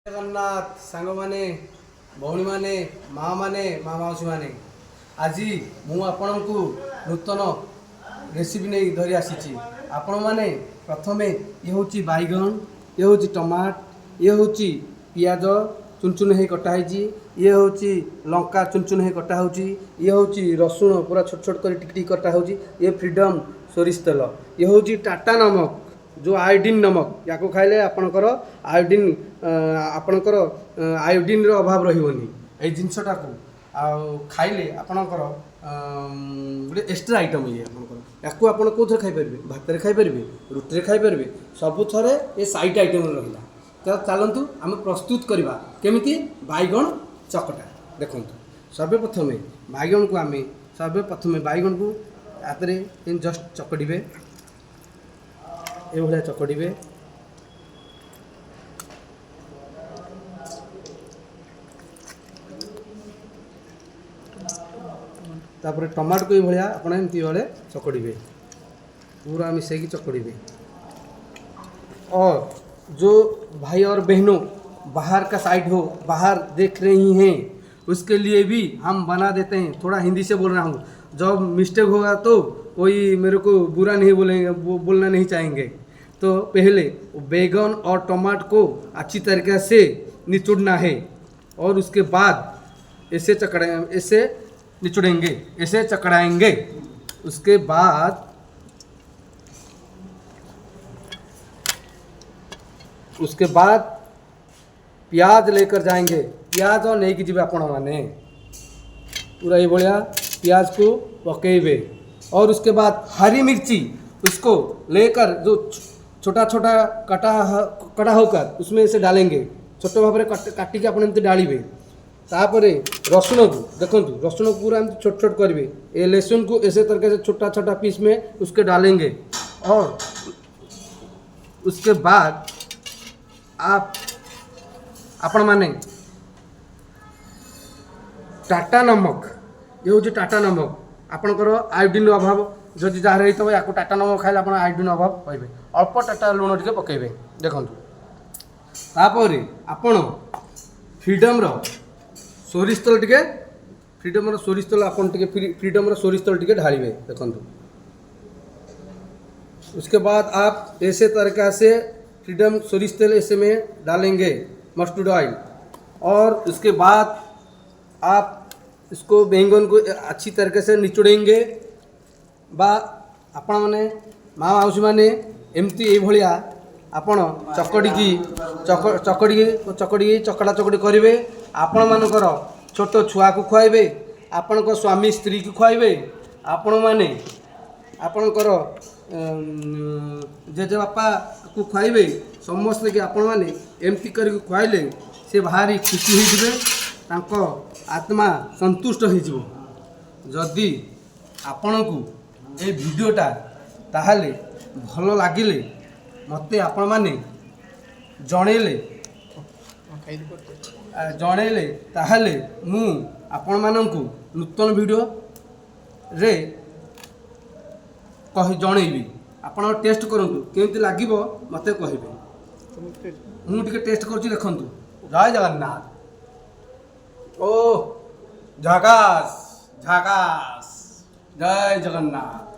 जगन्नाथ सांग माने भौणी माने माँ मौसी माने आज मुझे नूतन रेसिपी नहीं धरी आसी आपण मैंने प्रथम ये हूँ बैगन ये हूँ टमाट ये हूँ पियाज चुन चुन हो कटाई ये हूँ लंका चुन चुन हो कटा हो ये हूँ रसुण पूरा छोट छोट कर टिक कटा हो ये फ्रीडम सोरिष तेल ये हूँ टाटा नमक जो आयोडीन नमक या खाइले आपणकर आयोडीन आपणकर आयोडीन रो अभाव रहिबनी ए जिनसटा को खाइले आपणकर गोटे एक्स्ट्रा आइटम ये आपणकर याकू आपण कोथरे खाइ परबे भात रे खाइ परबे रुटी रे खाइ परबे सब थरे ए साइड आइटम रहिला तो चलंतु आम प्रस्तुत करबा केमिति बैगन चकटा देखंतु सर्वप्रथमे बैगन को आमे सर्वप्रथमे बैगन को आतरे जस्ट चकड़ीबे ये भाया चकड़े तापर टमाटो को ये आपने एमती भाई चकड़े पूरा मिसेकी चकड़े। और जो भाई और बहनों बाहर का साइड हो बाहर देख रही हैं उसके लिए भी हम बना देते हैं। थोड़ा हिंदी से बोल रहा हूँ, जब मिस्टेक होगा तो कोई मेरे को बुरा नहीं बोलेंगे, बोलना नहीं चाहेंगे। तो पहले बैगन और टमाटर को अच्छी तरीके से निचोड़ना है और उसके बाद ऐसे निचोड़ेंगे, ऐसे चकड़ाएंगे। उसके बाद प्याज लेकर जाएंगे। प्याज और नहीं कि जीवे आपण माने पूरा ये भाया प्याज को पकेबे और उसके बाद हरी मिर्ची उसको लेकर जो छोटा छोटा कटा होकर उसमें से डालेंगे, छोटे भाव में काटिक आप डालिबे। तापर रसुण को देखो रसुण को पूरा छोट छोट करेंगे, ये लहसुन को ऐसे तरीके से छोटा छोटा पीस में उसके डालेंगे। और उसके बाद आपण माने टाटा नमक ये हूँ टाटा नमक आपणकर आयोडीन अभाव जदि जार हो या टाटा नमक खाइले आप आयोडीन अभाव पाइबे। अल्प टाटा लुण टे पकेबे देखु। तापर आपण फ्रीडम सोरिष तेल टे फ्रीडम सोरिष तेल आप फ्रीडम सोरिष तेल टे ढालिबे देखु। उसके बाद आप ऐसे तरीका से फ्रीडम सोरिष तेल ऐसे में डालेंगे मस्टर्ड ऑयल। और उसके बाद आप इसको बैंगन को अच्छी तरीके से निचोड़ेंगे बा आपण माने माँ मौसी माने एमती ये भाया आपण चकड़ी चकड़ा चकड़ी करेंगे। आपण मानकर छोट छुआ को खुआइबे, आपण स्वामी स्त्री को खुआइबे, आपण माने आपणकर जेजे बापा को खुआइबे समस्त कि आपण माने एमती करके खुआइले से भारी खुशी होइबे, तांको आत्मा संतुष्ट हो। जदि आपण को ये वीडियोटा ताहले भल लगिले मते आपण माने जणेले ताहले मु आपण माननकु नूतन वीडियो रे कहि जणेबी। आपण टेस्ट करंतु केमति लागिवो मते कहिबे। मु टिके टेस्ट करछि देखंतु। जय जगन्नाथ। ओ झकास झकास जय जगन्नाथ।